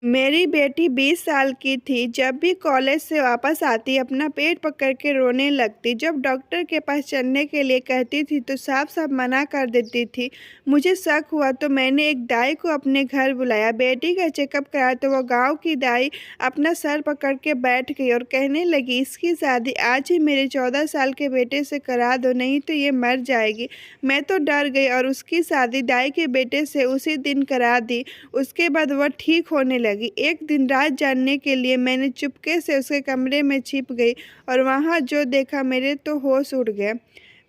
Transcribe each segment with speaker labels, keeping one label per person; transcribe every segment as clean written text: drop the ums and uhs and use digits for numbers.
Speaker 1: मेरी बेटी 20 साल की थी। जब भी कॉलेज से वापस आती अपना पेट पकड़ के रोने लगती। जब डॉक्टर के पास चलने के लिए कहती थी तो साफ साफ मना कर देती थी। मुझे शक हुआ तो मैंने एक दाई को अपने घर बुलाया। बेटी का चेकअप कराया तो वो गांव की दाई अपना सर पकड़ के बैठ गई और कहने लगी, इसकी शादी आज ही मेरे 14 साल के बेटे से करा दो, नहीं तो ये मर जाएगी। मैं तो डर गई और उसकी शादी दाई के बेटे से उसी दिन करा दी। उसके बाद वह ठीक होने लगी। एक दिन रात जानने के लिए मैंने चुपके से उसके कमरे में छिप गई और वहां जो देखा मेरे तो होश उड़ गए।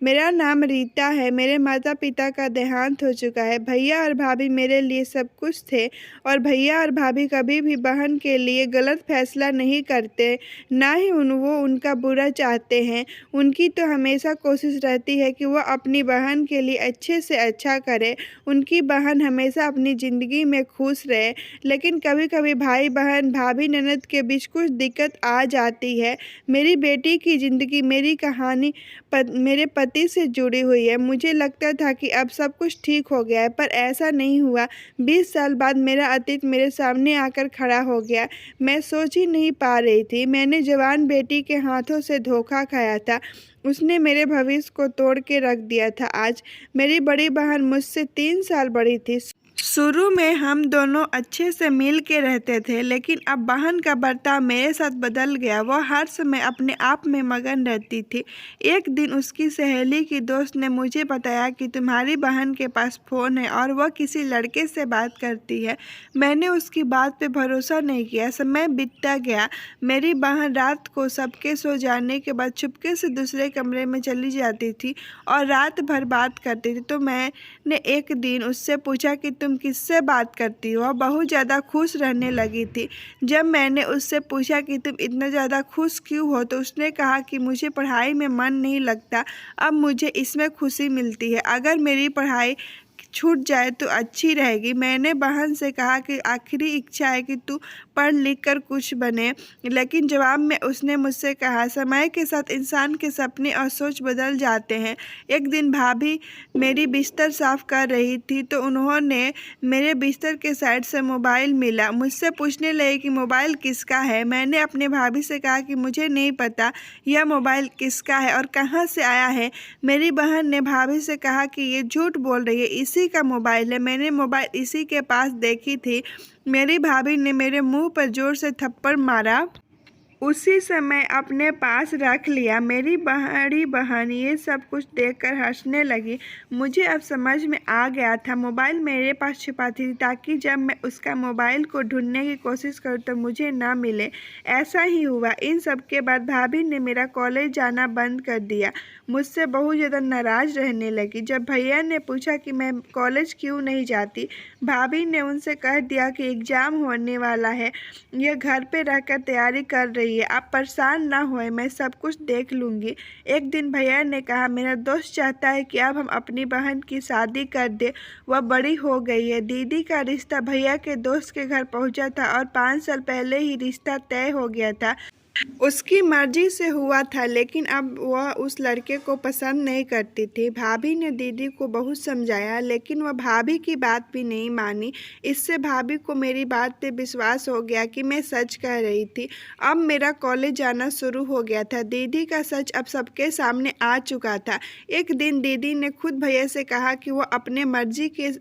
Speaker 1: मेरा नाम रीता है। मेरे माता पिता का देहांत हो चुका है। भैया और भाभी मेरे लिए सब कुछ थे और भैया और भाभी कभी भी बहन के लिए गलत फैसला नहीं करते, ना ही वो उनका बुरा चाहते हैं। उनकी तो हमेशा कोशिश रहती है कि वह अपनी बहन के लिए अच्छे से अच्छा करे, उनकी बहन हमेशा अपनी ज़िंदगी में खुश रहे। लेकिन कभी कभी भाई बहन भाभी ननद के बीच कुछ दिक्कत आ जाती है। मेरी बेटी की ज़िंदगी मेरी कहानी मेरे पति से जुड़ी हुई है। मुझे लगता था कि अब सब कुछ ठीक हो गया है, पर ऐसा नहीं हुआ। 20 साल बाद मेरा अतीत मेरे सामने आकर खड़ा हो गया। मैं सोच ही नहीं पा रही थी। मैंने जवान बेटी के हाथों से धोखा खाया था। उसने मेरे भविष्य को तोड़ के रख दिया था। आज मेरी बड़ी बहन मुझसे 3 साल बड़ी थी। शुरू में हम दोनों अच्छे से मिल के रहते थे, लेकिन अब बहन का बर्ताव मेरे साथ बदल गया। वह हर समय अपने आप में मगन रहती थी। एक दिन उसकी सहेली की दोस्त ने मुझे बताया कि तुम्हारी बहन के पास फ़ोन है और वह किसी लड़के से बात करती है। मैंने उसकी बात पे भरोसा नहीं किया। समय बीतता गया। मेरी बहन रात को सबके सो जाने के बाद चुपके से दूसरे कमरे में चली जाती थी और रात भर बात करती थी। तो मैंने एक दिन उससे पूछा कि तुम किससे बात करती हो? वह बहुत ज़्यादा खुश रहने लगी थी। जब मैंने उससे पूछा कि तुम इतना ज़्यादा खुश क्यों हो, तो उसने कहा कि मुझे पढ़ाई में मन नहीं लगता, अब मुझे इसमें खुशी मिलती है। अगर मेरी पढ़ाई छूट जाए तो अच्छी रहेगी। मैंने बहन से कहा कि आखिरी इच्छा है कि तू पढ़ लिख कर कुछ बने, लेकिन जवाब में उसने मुझसे कहा, समय के साथ इंसान के सपने और सोच बदल जाते हैं। एक दिन भाभी मेरी बिस्तर साफ कर रही थी तो उन्होंने मेरे बिस्तर के साइड से मोबाइल मिला। मुझसे पूछने लगे कि मोबाइल किसका है। मैंने अपने भाभी से कहा कि मुझे नहीं पता यह मोबाइल किसका है और कहाँ से आया है। मेरी बहन ने भाभी से कहा कि ये झूठ बोल रही है, इसी का मोबाइल है, मैंने मोबाइल इसी के पास देखी थी। मेरी भाभी ने मेरे मुंह पर जोर से थप्पड़ मारा। उसी समय अपने पास रख लिया। मेरी बड़ी बहन ये सब कुछ देखकर हंसने लगी। मुझे अब समझ में आ गया था, मोबाइल मेरे पास छिपा थी ताकि जब मैं उसका मोबाइल को ढूंढने की कोशिश करूं तो मुझे ना मिले। ऐसा ही हुआ। इन सब के बाद भाभी ने मेरा कॉलेज जाना बंद कर दिया। मुझसे बहुत ज़्यादा नाराज़ रहने लगी। जब भैया ने पूछा कि मैं कॉलेज क्यों नहीं जाती, भाभी ने उनसे कह दिया कि एग्ज़ाम होने वाला है, यह घर पे रहकर तैयारी कर रही है, आप परेशान ना होए, मैं सब कुछ देख लूँगी। एक दिन भैया ने कहा, मेरा दोस्त चाहता है कि अब हम अपनी बहन की शादी कर दे, वह बड़ी हो गई है। दीदी का रिश्ता भैया के दोस्त के घर पहुंचा था और 5 साल पहले ही रिश्ता तय हो गया था। उसकी मर्जी से हुआ था, लेकिन अब वह उस लड़के को पसंद नहीं करती थी। भाभी ने दीदी को बहुत समझाया, लेकिन वह भाभी की बात भी नहीं मानी। इससे भाभी को मेरी बात पे विश्वास हो गया कि मैं सच कह रही थी। अब मेरा कॉलेज जाना शुरू हो गया था। दीदी का सच अब सबके सामने आ चुका था। एक दिन दीदी ने खुद भैया से कहा कि वह अपने मर्जी के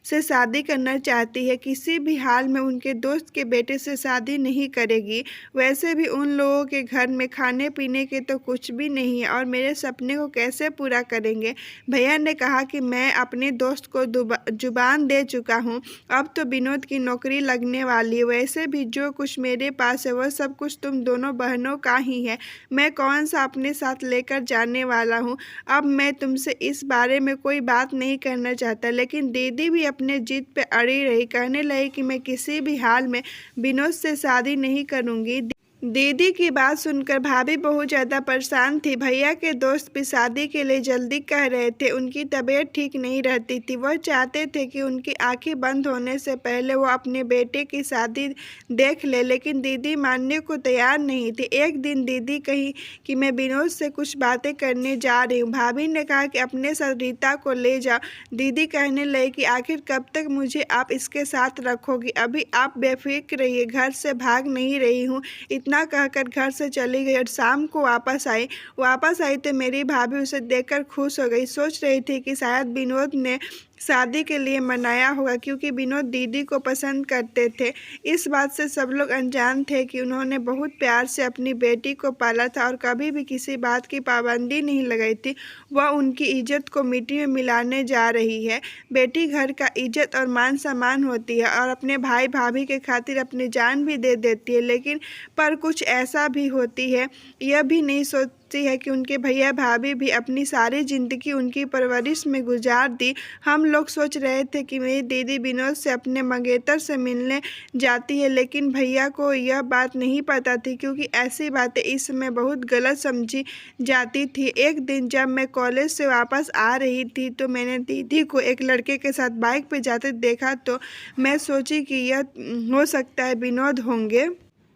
Speaker 1: से शादी करना चाहती है, किसी भी हाल में उनके दोस्त के बेटे से शादी नहीं करेगी। वैसे भी उन लोगों के घर में खाने पीने के तो कुछ भी नहीं है और मेरे सपने को कैसे पूरा करेंगे। भैया ने कहा कि मैं अपने दोस्त को जुबान दे चुका हूँ, अब तो विनोद की नौकरी लगने वाली है। वैसे भी जो कुछ मेरे पास है वह सब कुछ तुम दोनों बहनों का ही है, मैं कौन सा अपने साथ लेकर जाने वाला हूँ। अब मैं तुमसे इस बारे में कोई बात नहीं करना चाहता। लेकिन दीदी भी अपने जिद पे अड़ी रही, कहने लगी कि मैं किसी भी हाल में विनोद से शादी नहीं करूँगी। दीदी की बात सुनकर भाभी बहुत ज़्यादा परेशान थी। भैया के दोस्त भी शादी के लिए जल्दी कह रहे थे। उनकी तबीयत ठीक नहीं रहती थी। वह चाहते थे कि उनकी आंखें बंद होने से पहले वो अपने बेटे की शादी देख ले, लेकिन दीदी मानने को तैयार नहीं थी। एक दिन दीदी कही कि मैं विनोद से कुछ बातें करने जा रही हूँ। भाभी ने कहा कि अपने साथ रीता को ले जाओ। दीदी कहने लगी कि आखिर कब तक मुझे आप इसके साथ रखोगी? अभी आप बेफिक्र रहिए, घर से भाग नहीं रही हूँ। इतना कहकर घर से चली गई और शाम को वापस आई तो मेरी भाभी उसे देखकर खुश हो गई। सोच रही थी कि शायद विनोद ने शादी के लिए मनाया होगा, क्योंकि विनोद दीदी को पसंद करते थे। इस बात से सब लोग अनजान थे कि उन्होंने बहुत प्यार से अपनी बेटी को पाला था और कभी भी किसी बात की पाबंदी नहीं लगाई थी। वह उनकी इज्जत को मिट्टी में मिलाने जा रही है। बेटी घर का इज्जत और मान सम्मान होती है और अपने भाई भाभी के खातिर अपनी जान भी दे देती है, लेकिन पर कुछ ऐसा भी होती है, यह भी नहीं सोचती है कि उनके भैया भाभी भी अपनी सारी ज़िंदगी उनकी परवरिश में गुजार दी। हम लोग सोच रहे थे कि मेरी दीदी विनोद से अपने मंगेतर से मिलने जाती है, लेकिन भैया को यह बात नहीं पता थी, क्योंकि ऐसी बातें इस समय बहुत गलत समझी जाती थी। एक दिन जब मैं कॉलेज से वापस आ रही थी तो मैंने दीदी को एक लड़के के साथ बाइक पे जाते देखा, तो मैं सोची कि यह हो सकता है विनोद होंगे।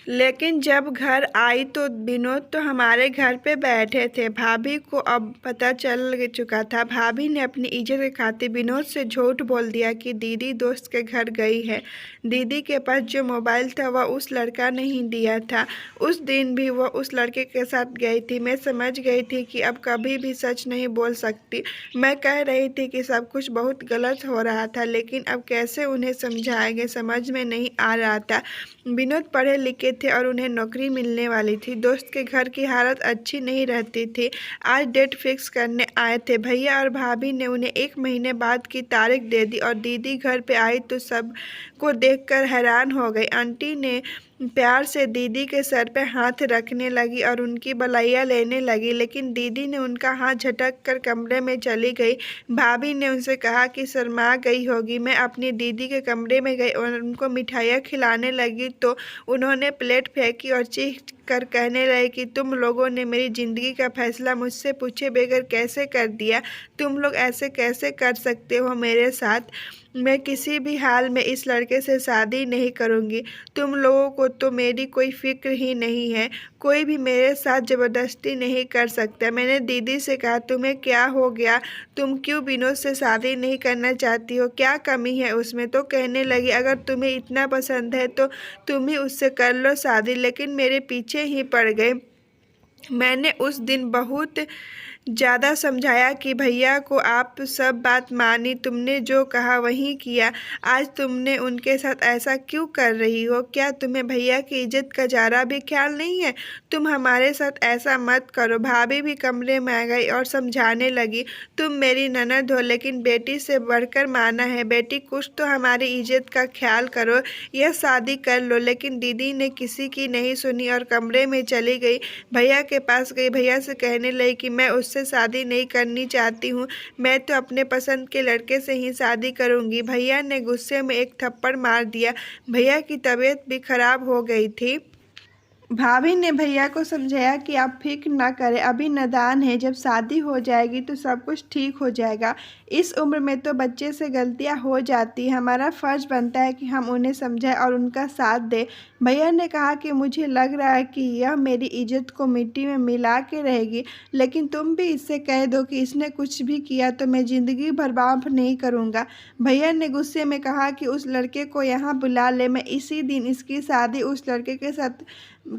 Speaker 1: लेकिन जब घर आई तो विनोद तो हमारे घर पे बैठे थे। भाभी को अब पता चल चुका था। भाभी ने अपनी इज्जत के खातिर विनोद से झूठ बोल दिया कि दीदी दोस्त के घर गई है। दीदी के पास जो मोबाइल था वह उस लड़का ने ही दिया था। उस दिन भी वह उस लड़के के साथ गई थी। मैं समझ गई थी कि अब कभी भी सच नहीं बोल सकती। मैं कह रही थी कि सब कुछ बहुत गलत हो रहा था, लेकिन अब कैसे उन्हें समझाएंगे समझ में नहीं आ रहा था। विनोद पढ़े लिखे थे और उन्हें नौकरी मिलने वाली थी। दोस्त के घर की हालत अच्छी नहीं रहती थी। आज डेट फिक्स करने आए थे। भैया और भाभी ने उन्हें 1 महीने बाद की तारीख दे दी और दीदी घर पे आई तो सब को देखकर हैरान हो गई। आंटी ने प्यार से दीदी के सर पे हाथ रखने लगी और उनकी बलैया लेने लगी, लेकिन दीदी ने उनका हाथ झटक कर कमरे में चली गई। भाभी ने उनसे कहा कि शर्मा गई होगी। मैं अपनी दीदी के कमरे में गई और उनको मिठाइयाँ खिलाने लगी तो उन्होंने प्लेट फेंकी और चीख कर कहने लगे कि तुम लोगों ने मेरी ज़िंदगी का फैसला मुझसे पूछे बगैर कैसे कर दिया? तुम लोग ऐसे कैसे कर सकते हो मेरे साथ? मैं किसी भी हाल में इस लड़के से शादी नहीं करूँगी। तुम लोगों को तो मेरी कोई फिक्र ही नहीं है। कोई भी मेरे साथ ज़बरदस्ती नहीं कर सकता। मैंने दीदी से कहा तुम्हें क्या हो गया? तुम क्यों विनोद से शादी नहीं करना चाहती हो? क्या कमी है उसमें? तो कहने लगी अगर तुम्हें इतना पसंद है तो तुम ही उससे कर लो शादी, लेकिन मेरे पीछे ही पड़ गए। मैंने उस दिन बहुत ज़्यादा समझाया कि भैया को आप सब बात मानी, तुमने जो कहा वही किया। आज तुमने उनके साथ ऐसा क्यों कर रही हो? क्या तुम्हें भैया की इज्जत का ज़रा भी ख्याल नहीं है? तुम हमारे साथ ऐसा मत करो। भाभी भी कमरे में आ गई और समझाने लगी तुम मेरी ननद हो, लेकिन बेटी से बढ़कर माना है। बेटी कुछ तो हमारी इज्जत का ख्याल करो, यह शादी कर लो। लेकिन दीदी ने किसी की नहीं सुनी और कमरे में चली गई। भैया के पास गई। भैया से कहने लगी कि मैं उससे शादी नहीं करनी चाहती हूँ। मैं तो अपने पसंद के लड़के से ही शादी करूँगी। भैया ने गुस्से में एक थप्पड़ मार दिया। भैया की तबीयत भी खराब हो गई थी। भाभी ने भैया को समझाया कि आप फिक्र ना करें, अभी नादान है, जब शादी हो जाएगी तो सब कुछ ठीक हो जाएगा। इस उम्र में तो बच्चे से गलतियां हो जाती हैं। हमारा फ़र्ज़ बनता है कि हम उन्हें समझाएं और उनका साथ दें। भैया ने कहा कि मुझे लग रहा है कि यह मेरी इज्जत को मिट्टी में मिला के रहेगी, लेकिन तुम भी इससे कह दो कि इसने कुछ भी किया तो मैं ज़िंदगी भर माफ़ नहीं करूँगा। भैया ने गुस्से में कहा कि उस लड़के को यहाँ बुला ले, मैं इसी दिन इसकी शादी उस लड़के के साथ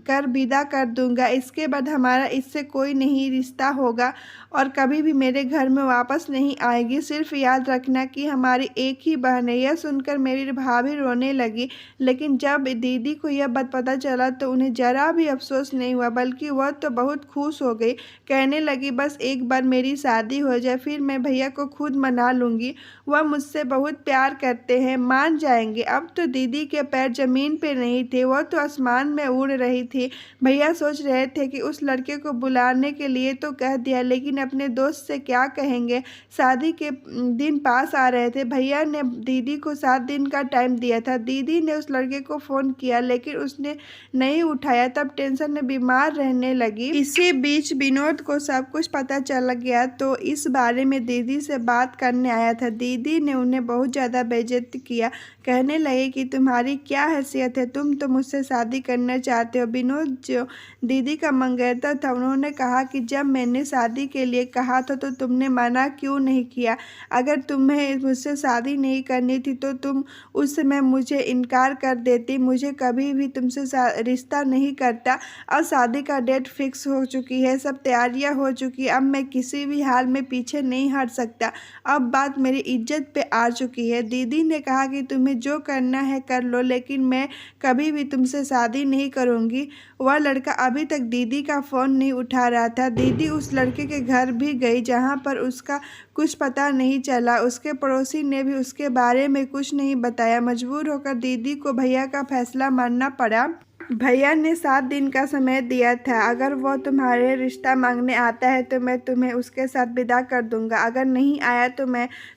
Speaker 1: कर विदा कर दूंगा। इसके बाद हमारा इससे कोई नहीं रिश्ता होगा और कभी भी मेरे घर में वापस नहीं आएगी। सिर्फ याद रखना कि हमारी एक ही बहन है। यह सुनकर मेरी भाभी रोने लगी, लेकिन जब दीदी को यह बात पता चला तो उन्हें ज़रा भी अफसोस नहीं हुआ, बल्कि वह तो बहुत खुश हो गई। कहने लगी बस एक बार मेरी शादी हो जाए, फिर मैं भैया को खुद मना लूँगी। वह मुझसे बहुत प्यार करते हैं, मान जाएंगे। अब तो दीदी के पैर ज़मीन पे नहीं थे, वह तो आसमान में उड़ रही थी। भैया सोच रहे थे कि उस लड़के को बुलाने के लिए तो कह दिया, लेकिन अपने दोस्त से क्या कहेंगे। शादी के दिन पास आ रहे थे। भैया ने दीदी को 7 दिन का टाइम दिया था। दीदी ने उस लड़के को फ़ोन किया, लेकिन उसने नहीं उठाया। तब टेंशन में बीमार रहने लगी। इसी बीच विनोद को सब कुछ पता चल गया, तो इस बारे में दीदी से बात करने आया था। दीदी ने उन्हें बहुत ज़्यादा बेइज्जत किया। कहने लगे कि तुम्हारी क्या हैसियत है, तुम तो मुझसे शादी करना चाहते हो। विनोद जो दीदी का मंगेतर था, उन्होंने कहा कि जब मैंने शादी के लिए कहा था तो तुमने मना क्यों नहीं किया। अगर तुम्हें मुझसे शादी नहीं करनी थी तो तुम उस समय मुझे इनकार कर देती। मुझे कभी भी तुमसे रिश्ता नहीं करता। अब शादी का डेट फिक्स हो चुकी है, सब तैयारियां हो चुकी है। अब मैं किसी भी हाल में पीछे नहीं हट सकता। अब बात मेरी इज्जत पे आ चुकी है। दीदी ने कहा कि तुम्हें जो करना है कर लो, लेकिन मैं कभी भी तुमसे शादी नहीं करूँगी। वह लड़का अभी तक दीदी का फ़ोन नहीं उठा रहा था। दीदी उस लड़के के घर भी गई, जहाँ पर उसका कुछ पता नहीं चला। उसके पड़ोसी ने भी उसके बारे में कुछ नहीं बताया। मजबूर होकर दीदी को भैया का फैसला मानना पड़ा। भैया ने 7 दिन का समय दिया था। अगर वो तुम्हारे रिश्ता मांगने आता है तो मैं तुम्हें उसके साथ विदा कर दूंगा। अगर नहीं आया तो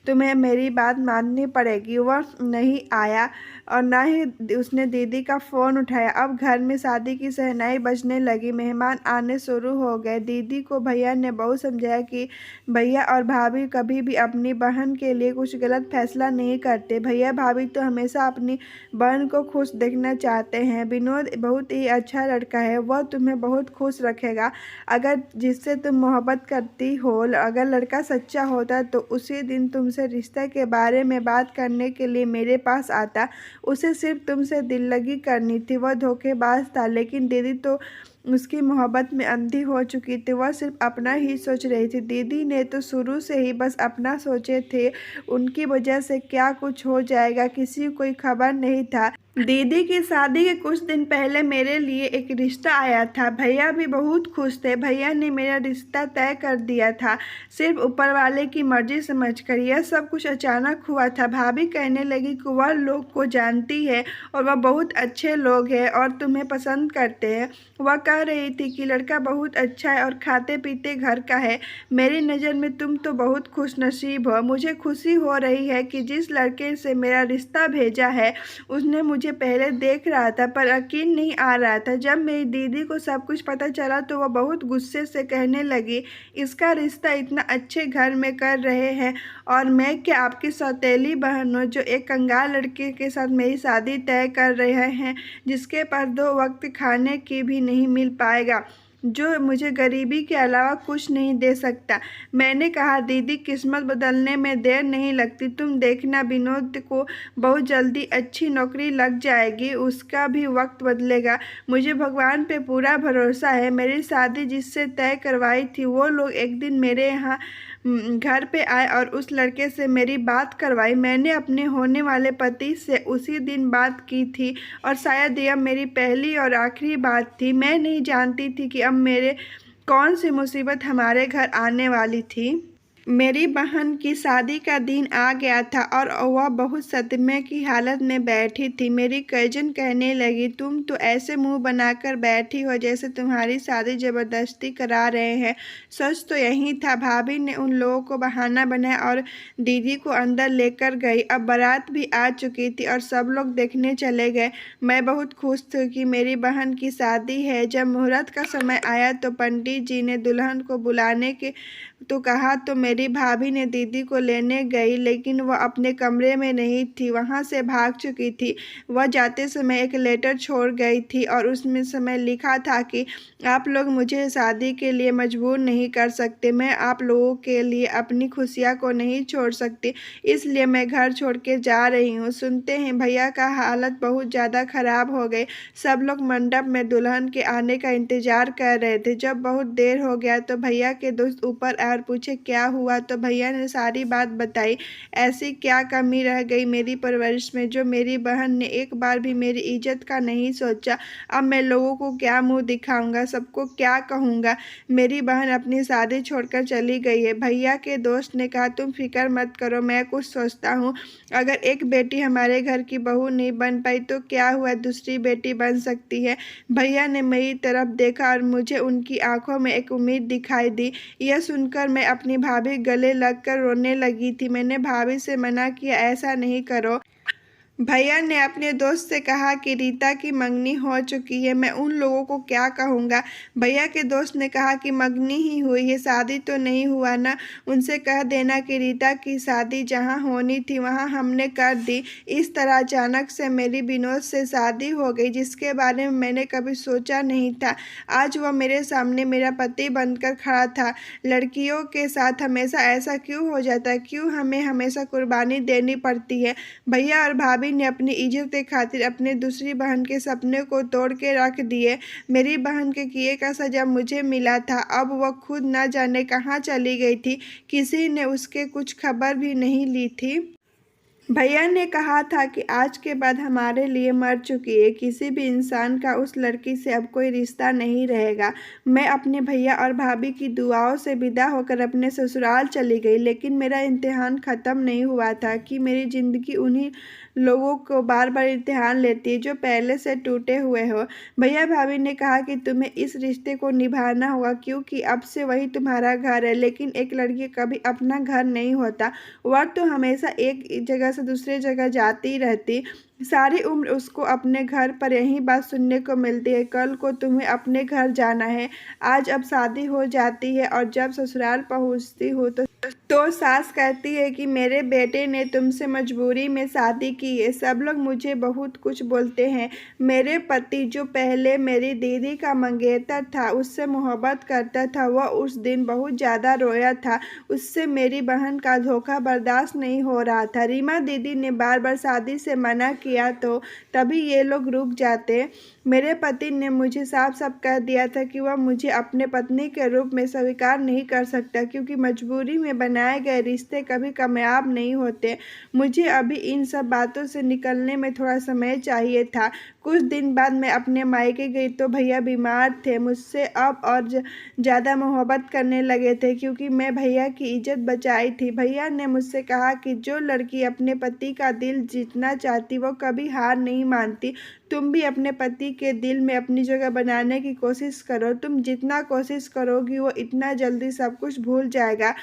Speaker 1: तुम्हें मेरी बात माननी पड़ेगी। वह नहीं आया और ना ही उसने दीदी का फ़ोन उठाया। अब घर में शादी की शहनाई बजने लगी। मेहमान आने शुरू हो गए। दीदी को भैया ने बहुत समझाया कि भैया और भाभी कभी भी अपनी बहन के लिए कुछ गलत फैसला नहीं करते। भैया भाभी तो हमेशा अपनी बहन को खुश देखना चाहते हैं। विनोद बहुत ही अच्छा लड़का है, वह तुम्हें बहुत खुश रखेगा। अगर जिससे तुम मोहब्बत करती हो, अगर लड़का सच्चा होता तो उसी दिन तुमसे रिश्ते के बारे में बात करने के लिए मेरे पास आता। उसे सिर्फ तुमसे दिल लगी करनी थी। वह धोखेबाज था, लेकिन दीदी तो उसकी मोहब्बत में अंधी हो चुकी थी। वह सिर्फ अपना ही सोच रही थी। दीदी ने तो शुरू से ही बस अपना सोचे थे। उनकी वजह से क्या कुछ हो जाएगा किसी को कोई खबर नहीं था। दीदी की शादी के कुछ दिन पहले मेरे लिए एक रिश्ता आया था। भैया भी बहुत खुश थे। भैया ने मेरा रिश्ता तय कर दिया था, सिर्फ ऊपर वाले की मर्जी समझकर। यह सब कुछ अचानक हुआ था। भाभी कहने लगी कि वह लोग को जानती है और वह बहुत अच्छे लोग हैं और तुम्हें पसंद करते हैं। वह कह रही थी कि लड़का बहुत अच्छा है और खाते पीते घर का है। मेरी नज़र में तुम तो बहुत खुशनसीब हो। मुझे खुशी हो रही है कि जिस लड़के से मेरा रिश्ता भेजा है उसने मुझे पहले देख रहा था, पर यकीन नहीं आ रहा था। जब मेरी दीदी को सब कुछ पता चला तो वह बहुत गुस्से से कहने लगी, इसका रिश्ता इतना अच्छे घर में कर रहे हैं और मैं क्या आपकी सौतेली बहन हूँ जो एक कंगाल लड़के के साथ मेरी शादी तय कर रहे हैं, जिसके पास 2 वक्त खाने की भी नहीं मिल पाएगा, जो मुझे गरीबी के अलावा कुछ नहीं दे सकता। मैंने कहा, दीदी किस्मत बदलने में देर नहीं लगती। तुम देखना, विनोद को बहुत जल्दी अच्छी नौकरी लग जाएगी, उसका भी वक्त बदलेगा। मुझे भगवान पे पूरा भरोसा है। मेरी शादी जिससे तय करवाई थी वो लोग एक दिन मेरे यहाँ घर पे आए और उस लड़के से मेरी बात करवाई। मैंने अपने होने वाले पति से उसी दिन बात की थी और शायद यह मेरी पहली और आखिरी बात थी। मैं नहीं जानती थी कि अब मेरे कौन सी मुसीबत हमारे घर आने वाली थी। मेरी बहन की शादी का दिन आ गया था और वह बहुत सदमे की हालत में बैठी थी। मेरी कजिन कहने लगी, तुम तो ऐसे मुंह बनाकर बैठी हो जैसे तुम्हारी शादी ज़बरदस्ती करा रहे हैं। सच तो यही था। भाभी ने उन लोगों को बहाना बनाया और दीदी को अंदर लेकर गई। अब बारात भी आ चुकी थी और सब लोग देखने चले गए। मैं बहुत खुश थी कि मेरी बहन की शादी है। जब मुहूर्त का समय आया तो पंडित जी ने दुल्हन को बुलाने के तो कहा, तो मेरी भाभी ने दीदी को लेने गई, लेकिन वह अपने कमरे में नहीं थी, वहाँ से भाग चुकी थी। वह जाते समय एक लेटर छोड़ गई थी और उसमें समय लिखा था कि आप लोग मुझे शादी के लिए मजबूर नहीं कर सकते। मैं आप लोगों के लिए अपनी खुशियाँ को नहीं छोड़ सकती, इसलिए मैं घर छोड़ के जा रही हूँ। सुनते हैं भैया का हालत बहुत ज़्यादा खराब हो गई। सब लोग मंडप में दुल्हन के आने का इंतजार कर रहे थे। जब बहुत देर हो गया तो भैया के दोस्त ऊपर आ और पूछे क्या हुआ, तो भैया ने सारी बात बताई। ऐसी क्या कमी रह गई मेरी परवरिश में जो मेरी बहन ने एक बार भी मेरी इज्जत का नहीं सोचा। अब मैं लोगों को क्या मुंह दिखाऊंगा, सबको क्या कहूँगा। मेरी बहन अपनी शादी छोड़कर चली गई है। भैया के दोस्त ने कहा तुम फिक्र मत करो, मैं कुछ सोचता हूँ। अगर एक बेटी हमारे घर की बहू नहीं बन पाई तो क्या हुआ, दूसरी बेटी बन सकती है। भैया ने मेरी तरफ देखा और मुझे उनकी आंखों में एक उम्मीद दिखाई दी। यह सुनकर मैं अपनी भाभी गले लगकर रोने लगी थी। मैंने भाभी से मना किया, ऐसा नहीं करो। भैया ने अपने दोस्त से कहा कि रीता की मंगनी हो चुकी है, मैं उन लोगों को क्या कहूँगा। भैया के दोस्त ने कहा कि मंगनी ही हुई है, शादी तो नहीं हुआ ना। उनसे कह देना कि रीता की शादी जहाँ होनी थी वहाँ हमने कर दी। इस तरह अचानक से मेरी विनोद से शादी हो गई, जिसके बारे में मैंने कभी सोचा नहीं था। आज वह मेरे सामने मेरा पति बनकर खड़ा था। लड़कियों के साथ हमेशा ऐसा क्यों हो जाता है, क्यों हमें हमेशा कुर्बानी देनी पड़ती है। भैया और भाभी ने अपनी इज्जत के खातिर अपने दूसरी बहन के सपने को तोड़ के रख दिए। मेरी बहन के किए का सजा मुझे मिला था। अब वह खुद न जाने कहाँ चली गई थी, किसी ने उसके कुछ खबर भी नहीं ली थी। भैया ने कहा था कि आज के बाद हमारे लिए मर चुकी है, किसी भी इंसान का उस लड़की से अब कोई रिश्ता नहीं रहेगा। मैं अपने भैया और भाभी की दुआओं से विदा होकर अपने ससुराल चली गई, लेकिन मेरा इम्तिहान ख़त्म नहीं हुआ था कि मेरी ज़िंदगी उन्हीं लोगों को बार बार इम्तिहान लेती है जो पहले से टूटे हुए हो। भैया भाभी ने कहा कि तुम्हें इस रिश्ते को निभाना होगा, क्योंकि अब से वही तुम्हारा घर है। लेकिन एक लड़की कभी अपना घर नहीं होता, वह तो हमेशा एक जगह से दूसरी जगह जाती रहती। सारी उम्र उसको अपने घर पर यही बात सुनने को मिलती है, कल को तुम्हें अपने घर जाना है। आज अब शादी हो जाती है और जब ससुराल पहुंचती हो तो सास कहती है कि मेरे बेटे ने तुमसे मजबूरी में शादी की है। सब लोग मुझे बहुत कुछ बोलते हैं। मेरे पति जो पहले मेरी दीदी का मंगेतर था, उससे मोहब्बत करता था, वह उस दिन बहुत ज़्यादा रोया था। उससे मेरी बहन का धोखा बर्दाश्त नहीं हो रहा था। रीमा दीदी ने बार बार शादी से मना किया तो तभी ये लोग रुक जाते। मेरे पति ने मुझे साफ साफ कह दिया था कि वह मुझे अपने पत्नी के रूप में स्वीकार नहीं कर सकता, क्योंकि मजबूरी में बनाए गए रिश्ते कभी कामयाब नहीं होते। मुझे अभी इन सब बातों से निकलने में थोड़ा समय चाहिए था। कुछ दिन बाद मैं अपने मायके गई तो भैया बीमार थे, मुझसे अब और ज़्यादा मोहब्बत करने लगे थे, क्योंकि मैं भैया की इज्जत बचाई थी। भैया ने मुझसे कहा कि जो लड़की अपने पति का दिल जीतना चाहती वो कभी हार नहीं मानती। तुम भी अपने पति के दिल में अपनी जगह बनाने की कोशिश करो। तुम जितना कोशिश करोगी वो इतना जल्दी सब कुछ भूल जाएगा।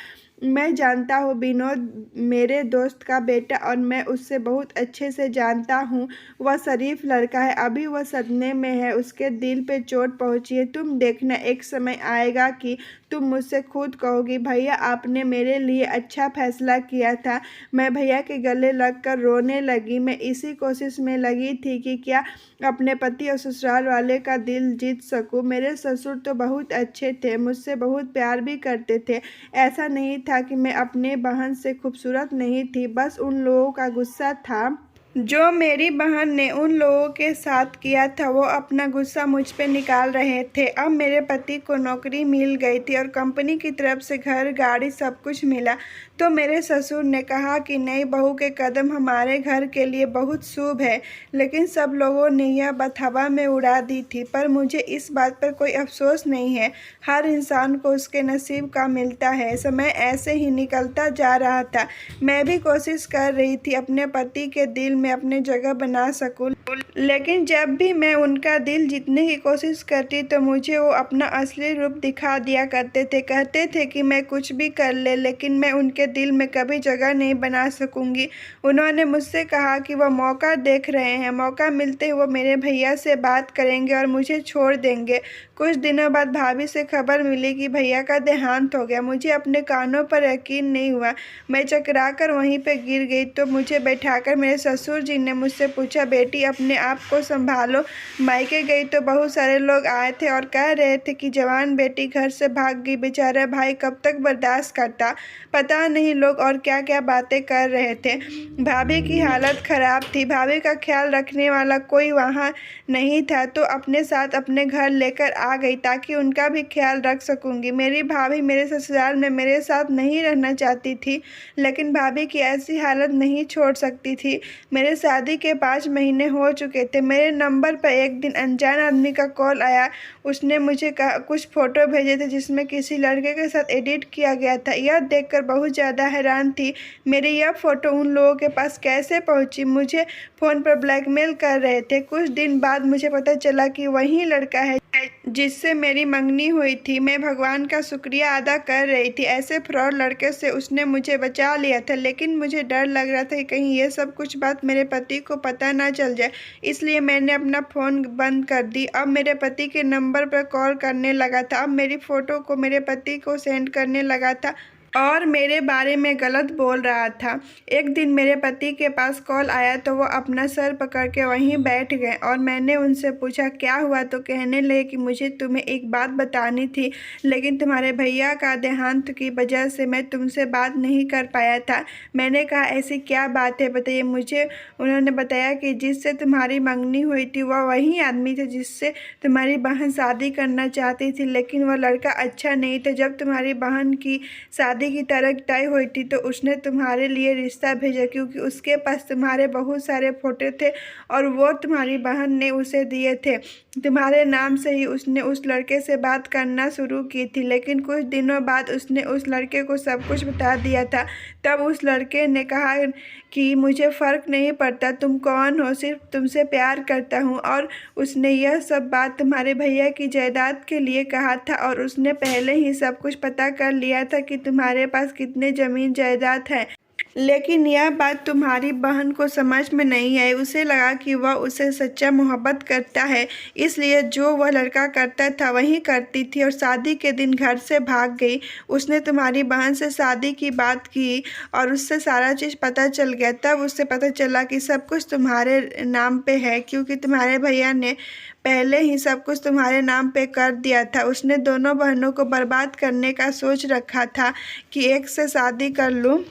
Speaker 1: मैं जानता हूँ विनोद मेरे दोस्त का बेटा और मैं उससे बहुत अच्छे से जानता हूँ। वह शरीफ लड़का है, अभी वह सदमे में है, उसके दिल पे चोट पहुँची है। तुम देखना, एक समय आएगा कि तुम मुझसे खुद कहोगी भैया आपने मेरे लिए अच्छा फैसला किया था। मैं भैया के गले लगकर रोने लगी। मैं इसी कोशिश में लगी थी कि क्या अपने पति और ससुराल वाले का दिल जीत सकूं। मेरे ससुर तो बहुत अच्छे थे, मुझसे बहुत प्यार भी करते थे। ऐसा नहीं था कि मैं अपने बहन से खूबसूरत नहीं थी, बस उन लोगों का गुस्सा था जो मेरी बहन ने उन लोगों के साथ किया था। वो अपना गुस्सा मुझ पे निकाल रहे थे। अब मेरे पति को नौकरी मिल गई थी और कंपनी की तरफ से घर गाड़ी सब कुछ मिला, तो मेरे ससुर ने कहा कि नई बहू के कदम हमारे घर के लिए बहुत शुभ है। लेकिन सब लोगों ने यह बात हवा में उड़ा दी थी, पर मुझे इस बात पर कोई अफसोस नहीं है। हर इंसान को उसके नसीब का मिलता है। समय ऐसे ही निकलता जा रहा था। मैं भी कोशिश कर रही थी अपने पति के दिल में अपनी जगह बना सकूं, लेकिन जब भी मैं उनका दिल जीतने की कोशिश करती तो मुझे वो अपना असली रूप दिखा दिया करते थे। कहते थे कि मैं कुछ भी कर ले, लेकिन मैं उनके दिल में कभी जगह नहीं बना सकूंगी। उन्होंने मुझसे कहा कि वह मौका देख रहे हैं, मौका मिलते ही वो मेरे भैया से बात करेंगे और मुझे छोड़ देंगे। कुछ दिनों बाद भाभी से खबर मिली कि भैया का देहांत हो गया। मुझे अपने कानों पर यकीन नहीं हुआ। मैं चकरा कर वहीं पर गिर गई तो मुझे बैठाकर मेरे ससुर जी ने मुझसे पूछा, बेटी अब अपने आप को संभालो। मायके गई तो बहुत सारे लोग आए थे और कह रहे थे कि जवान बेटी घर से भाग गई, बेचारा भाई कब तक बर्दाश्त करता। पता नहीं लोग और क्या क्या बातें कर रहे थे। भाभी की हालत खराब थी। भाभी का ख्याल रखने वाला कोई वहाँ नहीं था तो अपने साथ अपने घर लेकर आ गई ताकि उनका भी ख्याल रख सकूंगी। मेरी भाभी मेरे ससुराल में मेरे साथ नहीं रहना चाहती थी, लेकिन भाभी की ऐसी हालत नहीं छोड़ सकती थी। मेरे शादी के 5 महीने हो चुके थे। मेरे नंबर पर एक दिन अनजान आदमी का कॉल आया। उसने मुझे कुछ फ़ोटो भेजे थे जिसमें किसी लड़के के साथ एडिट किया गया था। यह देखकर बहुत ज़्यादा हैरान थी। मेरी यह फ़ोटो उन लोगों के पास कैसे पहुंची? मुझे फ़ोन पर ब्लैकमेल कर रहे थे। कुछ दिन बाद मुझे पता चला कि वही लड़का है जिससे मेरी मंगनी हुई थी। मैं भगवान का शुक्रिया अदा कर रही थी। ऐसे फ्रॉड लड़के से उसने मुझे बचा लिया था, लेकिन मुझे डर लग रहा था कि कहीं ये सब कुछ बात मेरे पति को पता ना चल जाए, इसलिए मैंने अपना फ़ोन बंद कर दी। अब मेरे पति के नंबर पर कॉल करने लगा था। अब मेरी फ़ोटो को मेरे पति को सेंड करने लगा था और मेरे बारे में गलत बोल रहा था। एक दिन मेरे पति के पास कॉल आया तो वो अपना सर पकड़ के वहीं बैठ गए और मैंने उनसे पूछा क्या हुआ, तो कहने लगे कि मुझे तुम्हें एक बात बतानी थी, लेकिन तुम्हारे भैया का देहांत की वजह से मैं तुमसे बात नहीं कर पाया था। मैंने कहा ऐसी क्या बात है, बताइए मुझे। उन्होंने बताया कि जिससे तुम्हारी मंगनी हुई थी वह वही आदमी था जिससे तुम्हारी बहन शादी करना चाहती थी, लेकिन वह लड़का अच्छा नहीं था। जब तुम्हारी बहन की शादी की तारीख तय हुई थी तो उसने तुम्हारे लिए रिश्ता भेजा, क्योंकि उसके पास तुम्हारे बहुत सारे फोटो थे और वो तुम्हारी बहन ने उसे दिए थे। तुम्हारे नाम से ही उसने उस लड़के से बात करना शुरू की थी, लेकिन कुछ दिनों बाद उसने उस लड़के को सब कुछ बता दिया था। तब उस लड़के ने कहा कि मुझे फ़र्क नहीं पड़ता तुम कौन हो, सिर्फ तुमसे प्यार करता हूँ। और उसने यह सब बात तुम्हारे भैया की जायदाद के लिए कहा था और उसने पहले ही सब कुछ पता कर लिया था कि तुम्हारे पास कितने ज़मीन जायदाद है। लेकिन यह बात तुम्हारी बहन को समझ में नहीं आई। उसे लगा कि वह उसे सच्चा मोहब्बत करता है, इसलिए जो वह लड़का करता था वही करती थी और शादी के दिन घर से भाग गई। उसने तुम्हारी बहन से शादी की बात की और उससे सारा चीज़ पता चल गया। तब उससे पता चला कि सब कुछ तुम्हारे नाम पे है, क्योंकि तुम्हारे भैया ने पहले ही सब कुछ तुम्हारे नाम पे कर दिया था। उसने दोनों बहनों को बर्बाद करने का सोच रखा था कि एक से शादी कर लूँ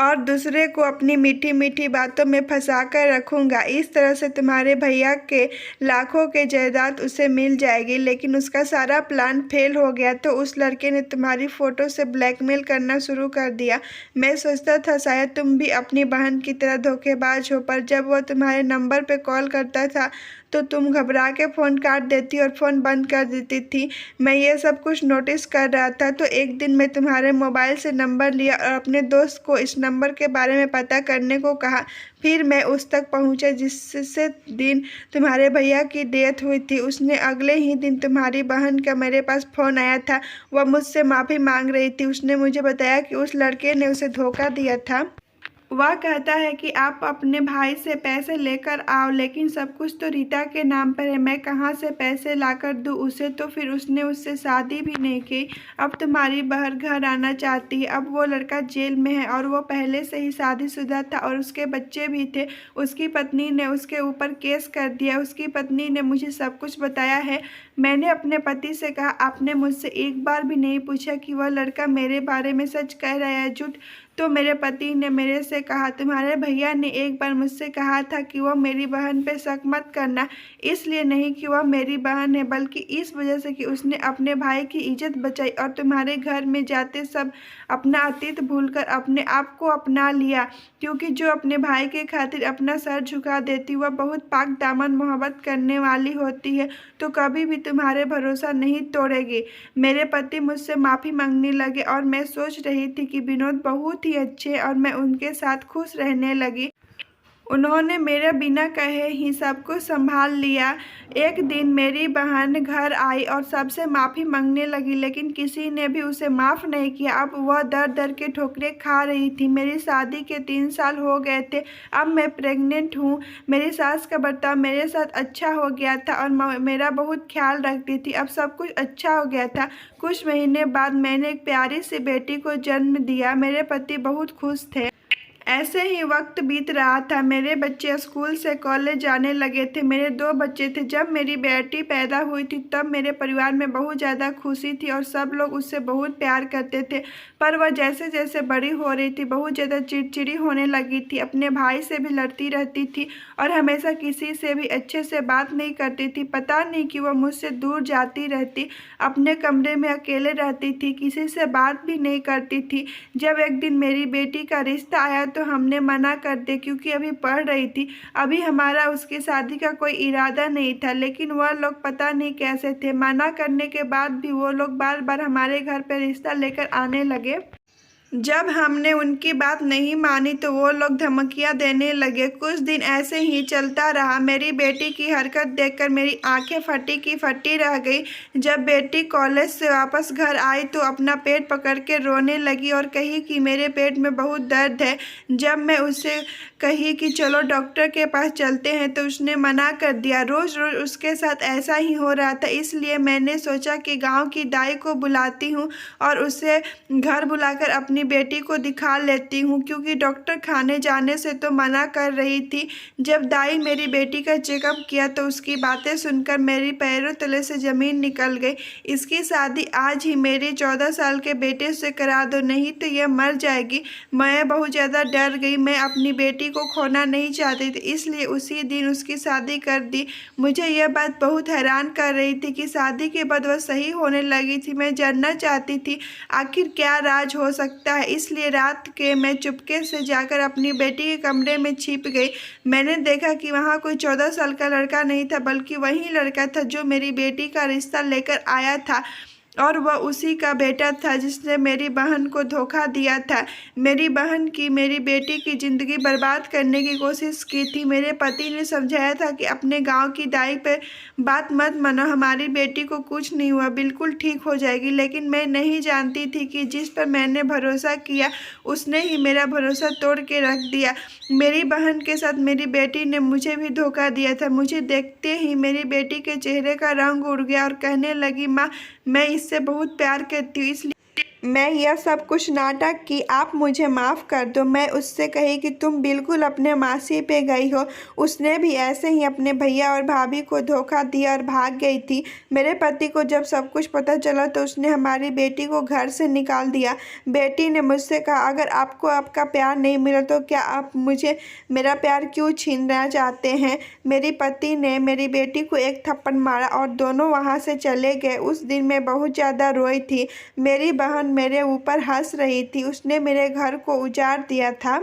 Speaker 1: और दूसरे को अपनी मीठी मीठी बातों में फंसा कर रखूँगा। इस तरह से तुम्हारे भैया के लाखों के जायदाद उसे मिल जाएगी। लेकिन उसका सारा प्लान फेल हो गया तो उस लड़के ने तुम्हारी फ़ोटो से ब्लैकमेल करना शुरू कर दिया। मैं सोचता था शायद तुम भी अपनी बहन की तरह धोखेबाज हो, पर जब वह तुम्हारे नंबर पर कॉल करता था तो तुम घबरा के फ़ोन काट देती और फ़ोन बंद कर देती थी। मैं ये सब कुछ नोटिस कर रहा था तो एक दिन मैं तुम्हारे मोबाइल से नंबर लिया और अपने दोस्त को इस नंबर के बारे में पता करने को कहा। फिर मैं उस तक पहुंचा जिससे दिन तुम्हारे भैया की डेथ हुई थी। उसने अगले ही दिन तुम्हारी बहन का मेरे पास फ़ोन आया था। वह मुझसे माफ़ी मांग रही थी। उसने मुझे बताया कि उस लड़के ने उसे धोखा दिया था। वह कहता है कि आप अपने भाई से पैसे लेकर आओ, लेकिन सब कुछ तो रीता के नाम पर है। मैं कहाँ से पैसे लाकर दूँ उसे? तो फिर उसने उससे शादी भी नहीं की। अब तुम्हारी बहन घर आना चाहती है। अब वो लड़का जेल में है और वो पहले से ही शादीशुदा था और उसके बच्चे भी थे। उसकी पत्नी ने उसके ऊपर केस कर दिया। उसकी पत्नी ने मुझे सब कुछ बताया है। मैंने अपने पति से कहा आपने मुझसे एक बार भी नहीं पूछा कि वह लड़का मेरे बारे में सच कह रहा है झूठ? तो मेरे पति ने मेरे से कहा तुम्हारे भैया ने एक बार मुझसे कहा था कि वह मेरी बहन पे शक मत करना, इसलिए नहीं कि वह मेरी बहन है, बल्कि इस वजह से कि उसने अपने भाई की इज्जत बचाई और तुम्हारे घर में जाते सब अपना अतीत भूलकर अपने आप को अपना लिया। क्योंकि जो अपने भाई के खातिर अपना सर झुका देती वह बहुत पाक दामन मोहब्बत करने वाली होती है, तो कभी भी तुम्हारे भरोसा नहीं तोड़ेगी। मेरे पति मुझसे माफ़ी मांगने लगे और मैं सोच रही थी कि विनोद बहुत ही अच्छे और मैं उनके साथ खुश रहने लगी। उन्होंने मेरे बिना कहे ही सब कुछ संभाल लिया। एक दिन मेरी बहन घर आई और सबसे माफ़ी मांगने लगी, लेकिन किसी ने भी उसे माफ़ नहीं किया। अब वह दर दर के ठोकरें खा रही थी। मेरी शादी के 3 साल हो गए थे। अब मैं प्रेग्नेंट हूँ। मेरी सास का बर्ताव मेरे साथ अच्छा हो गया था और मेरा बहुत ख्याल रखती थी। अब सब कुछ अच्छा हो गया था। कुछ महीने बाद मैंने एक प्यारी सी बेटी को जन्म दिया। मेरे पति बहुत खुश थे। ऐसे ही वक्त बीत रहा था। मेरे बच्चे स्कूल से कॉलेज जाने लगे थे। मेरे 2 बच्चे थे। जब मेरी बेटी पैदा हुई थी तब मेरे परिवार में बहुत ज़्यादा खुशी थी और सब लोग उससे बहुत प्यार करते थे। पर वह जैसे जैसे बड़ी हो रही थी बहुत ज़्यादा चिड़चिड़ी होने लगी थी। अपने भाई से भी लड़ती रहती थी और हमेशा किसी से भी अच्छे से बात नहीं करती थी। पता नहीं कि वह मुझसे दूर जाती रहती, अपने कमरे में अकेले रहती थी, किसी से बात भी नहीं करती थी। जब एक दिन मेरी बेटी का रिश्ता आया तो हमने मना कर दिया क्योंकि अभी पढ़ रही थी। अभी हमारा उसकी शादी का कोई इरादा नहीं था, लेकिन वह लोग पता नहीं कैसे थे। मना करने के बाद भी वो लोग बार बार हमारे घर पर रिश्ता लेकर आने लगे। जब हमने उनकी बात नहीं मानी तो वो लोग धमकियां देने लगे। कुछ दिन ऐसे ही चलता रहा। मेरी बेटी की हरकत देखकर मेरी आंखें फटी की फटी रह गई। जब बेटी कॉलेज से वापस घर आई तो अपना पेट पकड़ के रोने लगी और कही कि मेरे पेट में बहुत दर्द है। जब मैं उसे कही कि चलो डॉक्टर के पास चलते हैं तो उसने मना कर दिया। रोज़ रोज़ उसके साथ ऐसा ही हो रहा था, इसलिए मैंने सोचा कि गाँव की दाई को बुलाती हूँ और उसे घर बुलाकर अपनी बेटी को दिखा लेती हूँ, क्योंकि डॉक्टर खाने जाने से तो मना कर रही थी। जब दाई मेरी बेटी का चेकअप किया तो उसकी बातें सुनकर मेरी पैरों तले से ज़मीन निकल गई। इसकी शादी आज ही मेरे 14 साल के बेटे से करा दो, नहीं तो यह मर जाएगी। मैं बहुत ज़्यादा डर गई। मैं अपनी बेटी को खोना नहीं चाहती थी, इसलिए उसी दिन उसकी शादी कर दी। मुझे यह बात बहुत हैरान कर रही थी कि शादी के बाद वह सही होने लगी थी। मैं जानना चाहती थी आखिर क्या राज हो सकता है, इसलिए रात के मैं चुपके से जाकर अपनी बेटी के कमरे में छिप गई। मैंने देखा कि वहाँ कोई 14 साल का लड़का नहीं था, बल्कि वही लड़का था जो मेरी बेटी का रिश्ता लेकर आया था, और वह उसी का बेटा था जिसने मेरी बहन को धोखा दिया था। मेरी बहन की मेरी बेटी की ज़िंदगी बर्बाद करने की कोशिश की थी। मेरे पति ने समझाया था कि अपने गांव की दाई पर बात मत मानो, हमारी बेटी को कुछ नहीं हुआ, बिल्कुल ठीक हो जाएगी। लेकिन मैं नहीं जानती थी कि जिस पर मैंने भरोसा किया उसने ही मेरा भरोसा तोड़ के रख दिया। मेरी बहन के साथ मेरी बेटी ने मुझे भी धोखा दिया था। मुझे देखते ही मेरी बेटी के चेहरे का रंग उड़ गया और कहने लगी, माँ मैं इससे बहुत प्यार करती हूँ, इसलिए मैं यह सब कुछ नाटक की, आप मुझे माफ़ कर दो। मैं उससे कही कि तुम बिल्कुल अपने मासी पे गई हो, उसने भी ऐसे ही अपने भैया और भाभी को धोखा दिया और भाग गई थी। मेरे पति को जब सब कुछ पता चला तो उसने हमारी बेटी को घर से निकाल दिया। बेटी ने मुझसे कहा, अगर आपको आपका प्यार नहीं मिला तो क्या आप मुझे मेरा प्यार क्यों छीनना चाहते हैं। मेरे पति ने मेरी बेटी को एक थप्पड़ मारा और दोनों वहाँ से चले गए। उस दिन मैं बहुत ज़्यादा रोई थी। मेरी बहन मेरे ऊपर हंस रही थी, उसने मेरे घर को उजाड़ दिया था।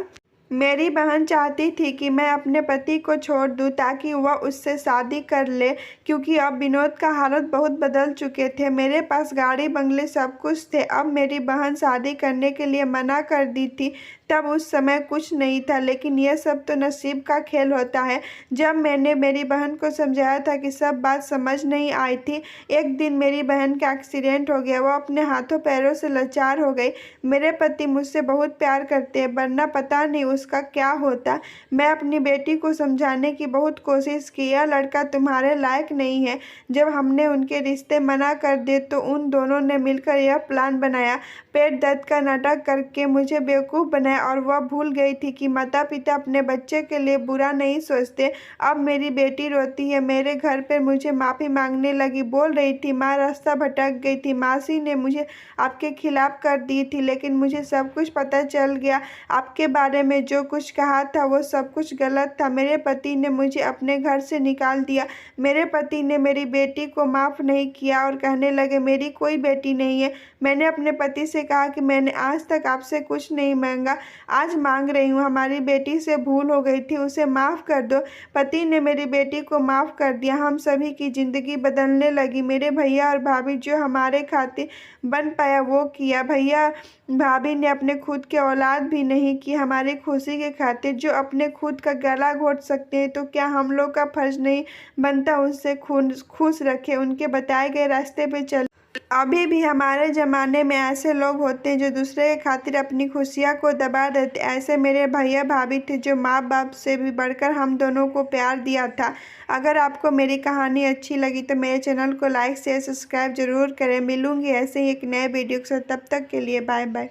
Speaker 1: मेरी बहन चाहती थी कि मैं अपने पति को छोड़ दूं ताकि वह उससे शादी कर ले, क्योंकि अब विनोद का हालत बहुत बदल चुके थे। मेरे पास गाड़ी बंगले सब कुछ थे। अब मेरी बहन शादी करने के लिए मना कर दी थी। तब उस समय कुछ नहीं था, लेकिन यह सब तो नसीब का खेल होता है। जब मैंने मेरी बहन को समझाया था कि सब बात समझ नहीं आई थी, एक दिन मेरी बहन का एक्सीडेंट हो गया। वह अपने हाथों पैरों से लाचार हो गई। मेरे पति मुझसे बहुत प्यार करते हैं, वरना पता नहीं उसका क्या होता। मैं अपनी बेटी को समझाने की बहुत कोशिश की, यह लड़का तुम्हारे लायक नहीं है। जब हमने उनके रिश्ते मना कर दिए तो उन दोनों ने मिलकर यह प्लान बनाया। पेट दर्द का नाटक करके मुझे बेवकूफ़ बनाया और वह भूल गई थी कि माता पिता अपने बच्चे के लिए बुरा नहीं सोचते। अब मेरी बेटी रोती है, मेरे घर पर मुझे माफ़ी मांगने लगी, बोल रही थी, माँ रास्ता भटक गई थी, मासी ने मुझे आपके खिलाफ कर दी थी, लेकिन मुझे सब कुछ पता चल गया। आपके बारे में जो कुछ कहा था वो सब कुछ गलत था। मेरे पति ने मुझे अपने घर से निकाल दिया। मेरे पति ने मेरी बेटी को माफ़ नहीं किया और कहने लगे, मेरी कोई बेटी नहीं है। मैंने अपने पति से कहा कि मैंने आज तक आपसे कुछ नहीं मांगा, आज मांग रही हूँ। हमारी बेटी से भूल हो गई थी, उसे माफ़ कर दो। पति ने मेरी बेटी को माफ़ कर दिया। हम सभी की ज़िंदगी बदलने लगी। मेरे भैया और भाभी जो हमारे खातिर बन पाया वो किया। भैया भाभी ने अपने खुद के औलाद भी नहीं की हमारी खुशी के खातिर। जो अपने खुद का गला घोट सकते हैं तो क्या हम लोग का फर्ज नहीं बनता उससे खुश रखे, उनके बताए गए रास्ते पे चल। अभी भी हमारे ज़माने में ऐसे लोग होते हैं जो दूसरे के खातिर अपनी खुशियाँ को दबा देते। ऐसे मेरे भैया भाभी थे जो माँ बाप से भी बढ़कर हम दोनों को प्यार दिया था। अगर आपको मेरी कहानी अच्छी लगी तो मेरे चैनल को लाइक शेयर सब्सक्राइब जरूर करें। मिलूंगी ऐसे ही एक नए वीडियो के साथ, तब तक के लिए बाय बाय।